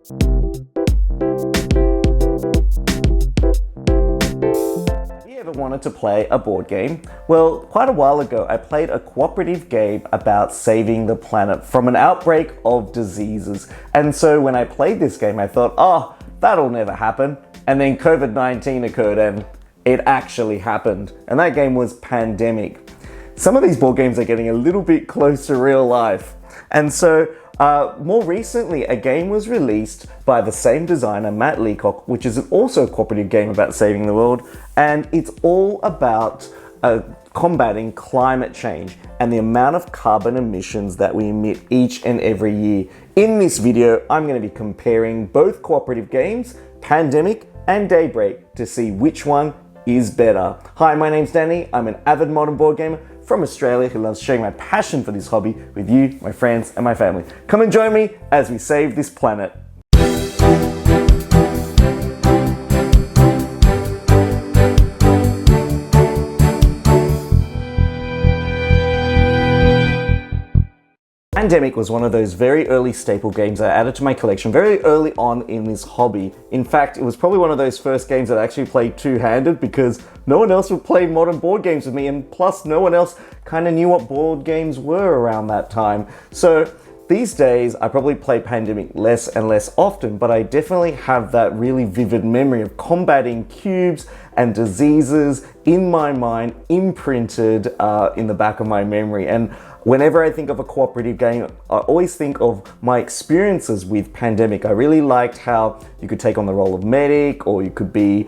Ever wanted to play a board game? Well, quite a while ago, I played a cooperative game about saving the planet from an outbreak of diseases. And so when I played this game, I thought, oh, that'll never happen. And then COVID-19 occurred and it actually happened. And that game was Pandemic. Some of these board games are getting a little bit close to real life. And so more recently, a game was released by the same designer, Matt Leacock, which is also a cooperative game about saving the world, and it's all about combating climate change and the amount of carbon emissions that we emit each and every year. In this video, I'm going to be comparing both cooperative games, Pandemic and Daybreak, to see which one is better. Hi, my name's Danny. I'm an avid modern board gamer from Australia who loves sharing my passion for this hobby with you, my friends, and my family. Come and join me as we save this planet. Pandemic was one of those very early staple games I added to my collection very early on in this hobby. In fact, it was probably one of those first games that I actually played two-handed because no one else would play modern board games with me, and plus no one else kind of knew what board games were around that time. So these days, I probably play Pandemic less and less often, but I definitely have that really vivid memory of combating cubes and diseases in my mind, imprinted in the back of my memory. And whenever I think of a cooperative game, I always think of my experiences with Pandemic. I really liked how you could take on the role of medic, or you could be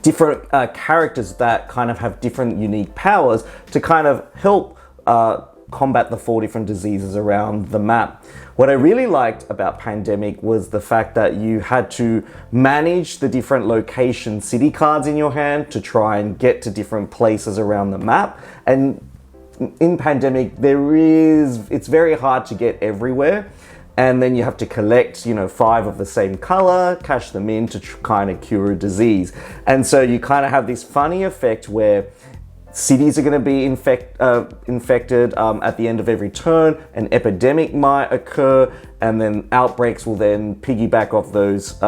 different characters that kind of have different unique powers to kind of help combat the 4 different diseases around the map. What I really liked about Pandemic was the fact that you had to manage the different location city cards in your hand to try and get to different places around the map. And in Pandemic, it's very hard to get everywhere. And then you have to collect, 5 of the same color, cash them in to kind of cure a disease. And so you kind of have this funny effect where cities are going to be infected at the end of every turn. An epidemic might occur, and then outbreaks will then piggyback off those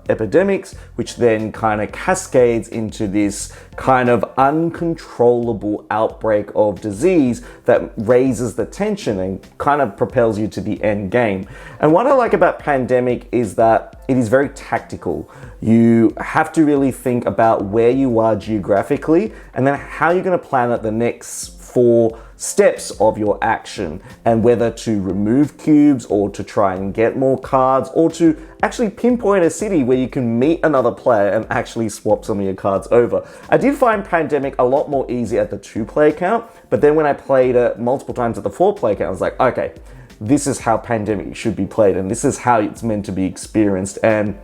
epidemics, which then kind of cascades into this kind of uncontrollable outbreak of disease that raises the tension and kind of propels you to the end game. And what I like about Pandemic is that it is very tactical. You have to really think about where you are geographically and then how you're going to plan out the next 4 steps of your action, and whether to remove cubes or to try and get more cards, or to actually pinpoint a city where you can meet another player and actually swap some of your cards over. I did find Pandemic a lot more easy at the 2-player count, but then when I played it multiple times at the 4-player count, I was like, okay, this is how Pandemic should be played, and this is how it's meant to be experienced. And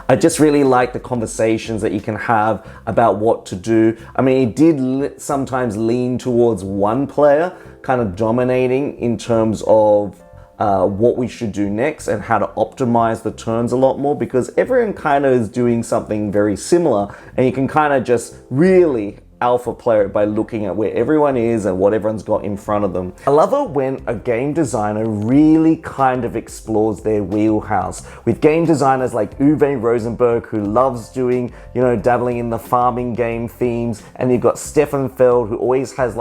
I just really like the conversations that you can have about what to do. I mean, it did sometimes lean towards one player kind of dominating in terms of what we should do next and how to optimize the turns a lot more, because everyone kind of is doing something very similar, and you can kind of just really alpha player by looking at where everyone is and what everyone's got in front of them. I love it when a game designer really kind of explores their wheelhouse, with game designers like Uwe Rosenberg, who loves doing, dabbling in the farming game themes, and you've got Stefan Feld, who always has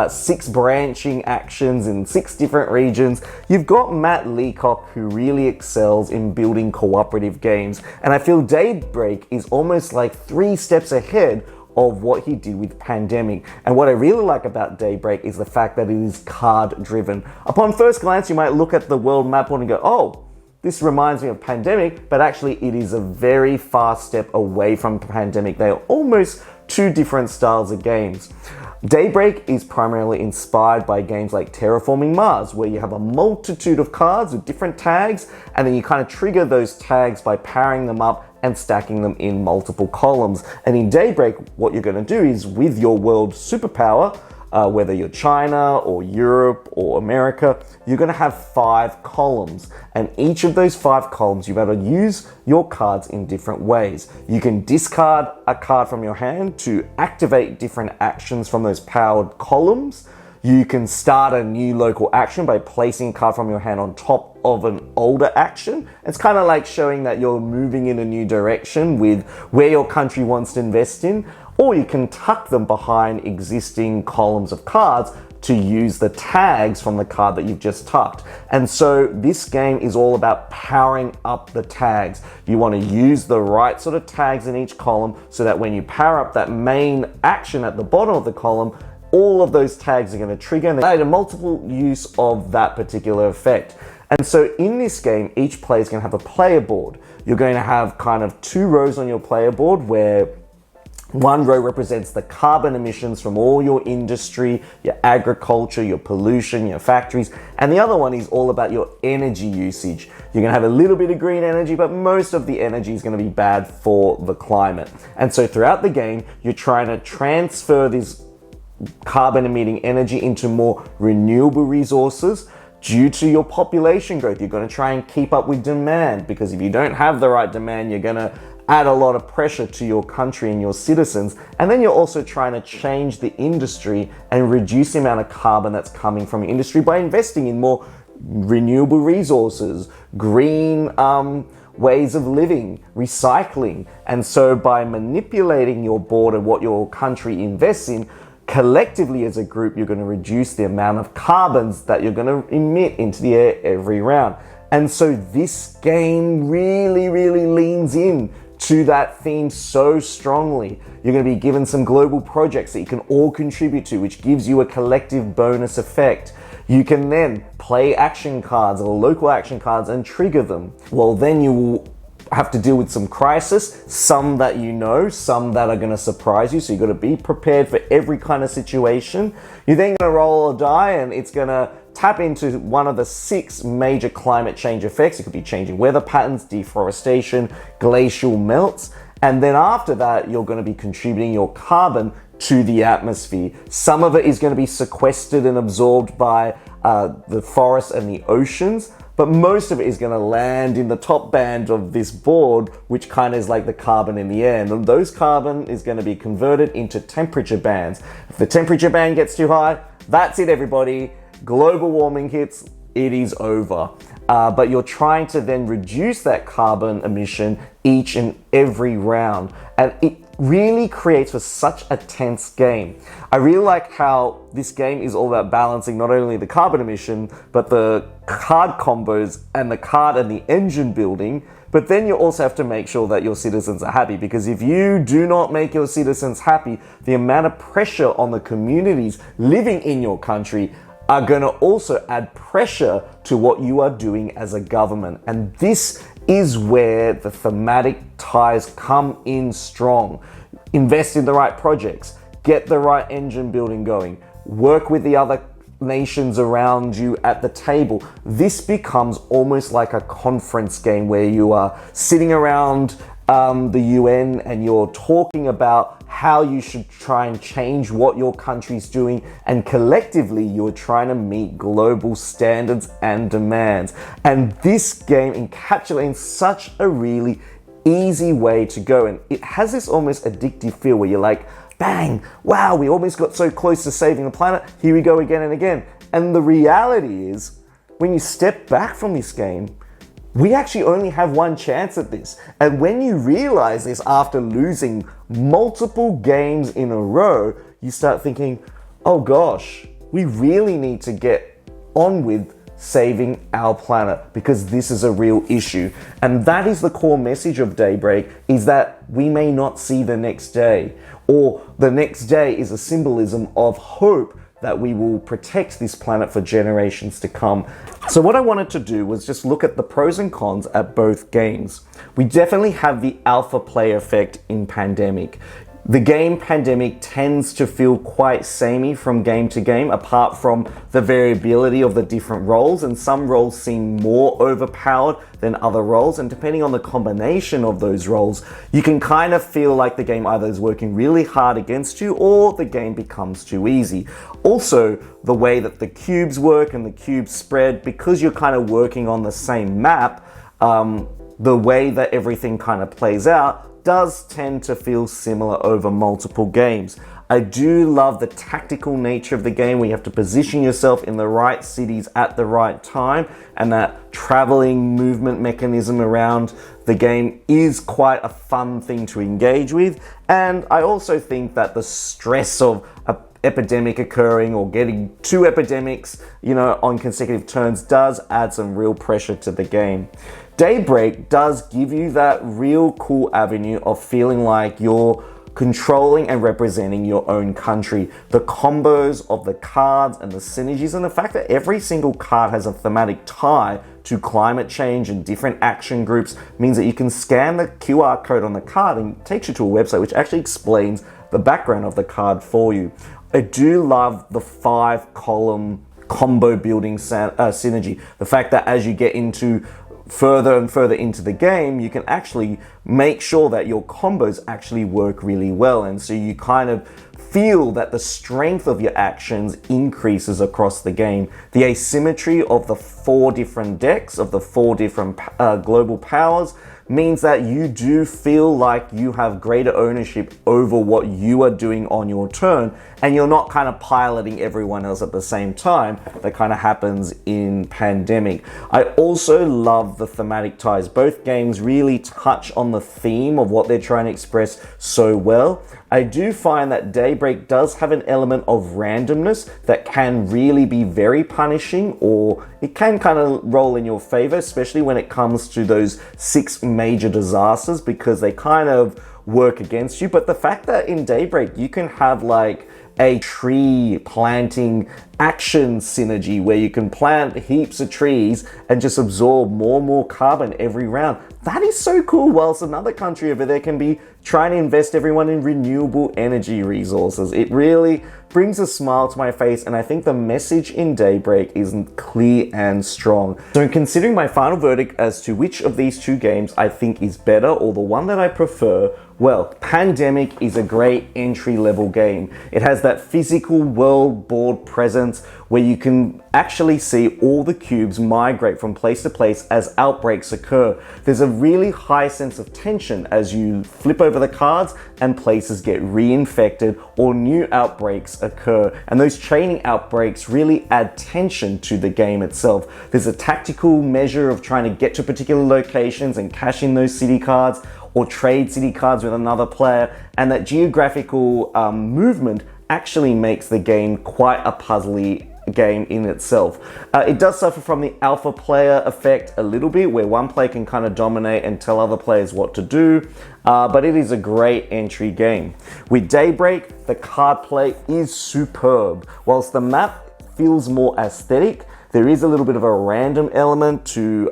6 branching actions in 6 different regions. You've got Matt Leacock, who really excels in building cooperative games, and I feel Daybreak is almost like 3 steps ahead of what he did with Pandemic. And what I really like about Daybreak is the fact that it is card driven. Upon first glance, you might look at the world map and go, oh, this reminds me of Pandemic, but actually it is a very far step away from Pandemic. They are almost 2 different styles of games. Daybreak is primarily inspired by games like Terraforming Mars, where you have a multitude of cards with different tags, and then you kind of trigger those tags by powering them up and stacking them in multiple columns. And in Daybreak, what you're going to do is, with your world superpower, whether you're China or Europe or America, you're going to have 5 columns. And each of those 5 columns, you've got to use your cards in different ways. You can discard a card from your hand to activate different actions from those powered columns. You can start a new local action by placing a card from your hand on top of an older action. It's kind of like showing that you're moving in a new direction with where your country wants to invest in, or you can tuck them behind existing columns of cards to use the tags from the card that you've just tucked. And so this game is all about powering up the tags. You want to use the right sort of tags in each column so that when you power up that main action at the bottom of the column, all of those tags are going to trigger and they a multiple use of that particular effect. And so in this game, each player is going to have a player board. You're going to have kind of 2 rows on your player board where one row represents the carbon emissions from all your industry, your agriculture, your pollution, your factories, and the other one is all about your energy usage. You're going to have a little bit of green energy, but most of the energy is going to be bad for the climate. And so throughout the game, you're trying to transfer this carbon emitting energy into more renewable resources. Due to your population growth, you're going to try and keep up with demand, because if you don't have the right demand, you're going to add a lot of pressure to your country and your citizens. And then you're also trying to change the industry and reduce the amount of carbon that's coming from industry by investing in more renewable resources, green ways of living, recycling. And so by manipulating your board and what your country invests in, collectively as a group, you're going to reduce the amount of carbons that you're going to emit into the air every round. And so this game really leans in to that theme so strongly. You're going to be given some global projects that you can all contribute to, which gives you a collective bonus effect. You can then play action cards or local action cards and trigger them. Well, then you will have to deal with some crisis, some that you know, some that are going to surprise you. So you've got to be prepared for every kind of situation. You're then going to roll a die and it's going to tap into one of the 6 major climate change effects. It could be changing weather patterns, deforestation, glacial melts. And then after that, you're going to be contributing your carbon to the atmosphere. Some of it is going to be sequestered and absorbed by the forests and the oceans, but most of it is going to land in the top band of this board, which kind of is like the carbon in the air. And those carbon is going to be converted into temperature bands. If the temperature band gets too high, that's it, everybody. Global warming hits, it is over. But you're trying to then reduce that carbon emission each and every round. And it really creates for such a tense game. I really like how this game is all about balancing not only the carbon emission, but the card combos and the card and the engine building. But then you also have to make sure that your citizens are happy, because if you do not make your citizens happy, the amount of pressure on the communities living in your country are going to also add pressure to what you are doing as a government. And this is where the thematic ties come in strong. Invest in the right projects, get the right engine building going, work with the other nations around you at the table. This becomes almost like a conference game where you are sitting around the UN and you're talking about how you should try and change what your country's doing, and collectively you're trying to meet global standards and demands. And this game encapsulates such a really easy way to go, and it has this almost addictive feel where you're like, bang, wow, we almost got so close to saving the planet, here we go again and again. And the reality is, when you step back from this game, we actually only have one chance at this. And when you realize this after losing multiple games in a row, you start thinking, oh gosh, we really need to get on with saving our planet, because this is a real issue. And that is the core message of Daybreak, is that we may not see the next day, or the next day is a symbolism of hope that we will protect this planet for generations to come. So what I wanted to do was just look at the pros and cons at both games. We definitely have the alpha play effect in Pandemic. The game Pandemic tends to feel quite samey from game to game, apart from the variability of the different roles, and some roles seem more overpowered than other roles, and depending on the combination of those roles, you can kind of feel like the game either is working really hard against you or the game becomes too easy. Also, the way that the cubes work and the cubes spread, because you're kind of working on the same map, the way that everything kind of plays out does tend to feel similar over multiple games. I do love the tactical nature of the game, where you have to position yourself in the right cities at the right time, and that traveling movement mechanism around the game is quite a fun thing to engage with. And I also think that the stress of an epidemic occurring or getting two epidemics, on consecutive turns does add some real pressure to the game. Daybreak does give you that real cool avenue of feeling like you're controlling and representing your own country. The combos of the cards and the synergies, and the fact that every single card has a thematic tie to climate change and different action groups, means that you can scan the QR code on the card and it takes you to a website which actually explains the background of the card for you. I do love the 5-column combo building synergy. The fact that as you get into further and further into the game, you can actually make sure that your combos actually work really well, and so you kind of feel that the strength of your actions increases across the game. The asymmetry of the 4 different decks, of the 4 different global powers, means that you do feel like you have greater ownership over what you are doing on your turn, and you're not kind of piloting everyone else at the same time that kind of happens in Pandemic. I also love the thematic ties. Both games really touch on the theme of what they're trying to express so well. I do find that Daybreak does have an element of randomness that can really be very punishing, or it can kind of roll in your favor, especially when it comes to those 6 major disasters, because they kind of work against you. But the fact that in Daybreak you can have like a tree planting action synergy where you can plant heaps of trees and just absorb more and more carbon every round, that is so cool. Whilst another country over there can be trying to invest everyone in renewable energy resources. It really brings a smile to my face, and I think the message in Daybreak is clear and strong. So in considering my final verdict as to which of these 2 games I think is better, or the one that I prefer, well, Pandemic is a great entry-level game. It has that physical world board presence where you can actually see all the cubes migrate from place to place as outbreaks occur. There's a really high sense of tension as you flip over the cards and places get reinfected or new outbreaks occur. And those training outbreaks really add tension to the game itself. There's a tactical measure of trying to get to particular locations and cash in those city cards, or trade city cards with another player, and that geographical movement actually makes the game quite a puzzly game in itself. It does suffer from the alpha player effect a little bit, where one player can kind of dominate and tell other players what to do, but it is a great entry game. With Daybreak, the card play is superb. Whilst the map feels more aesthetic, there is a little bit of a random element to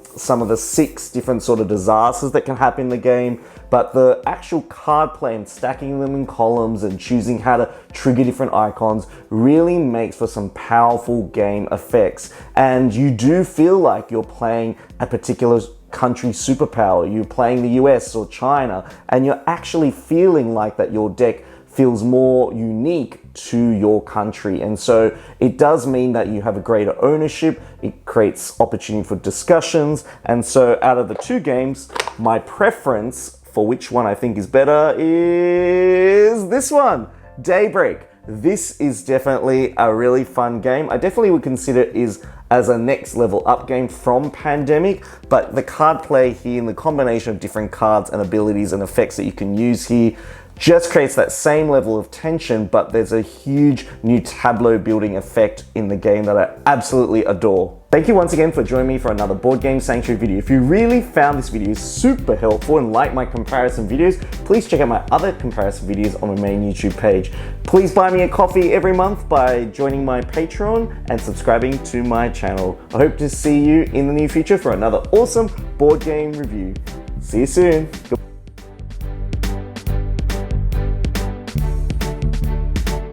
some of the 6 different sort of disasters that can happen in the game, but the actual card play and stacking them in columns and choosing how to trigger different icons really makes for some powerful game effects. And you do feel like you're playing a particular country superpower. You're playing the US or China, and you're actually feeling like that your deck feels more unique to your country. And so it does mean that you have a greater ownership. It creates opportunity for discussions. And so out of the 2 games, my preference for which one I think is better is this one, Daybreak. This is definitely a really fun game. I definitely would consider it as a next level up game from Pandemic, but the card play here and the combination of different cards and abilities and effects that you can use here just creates that same level of tension, but there's a huge new tableau building effect in the game that I absolutely adore. Thank you once again for joining me for another Board Game Sanctuary video. If you really found this video super helpful and like my comparison videos, please check out my other comparison videos on my main YouTube page. Please buy me a coffee every month by joining my Patreon and subscribing to my channel. I hope to see you in the near future for another awesome board game review. See you soon. Goodbye.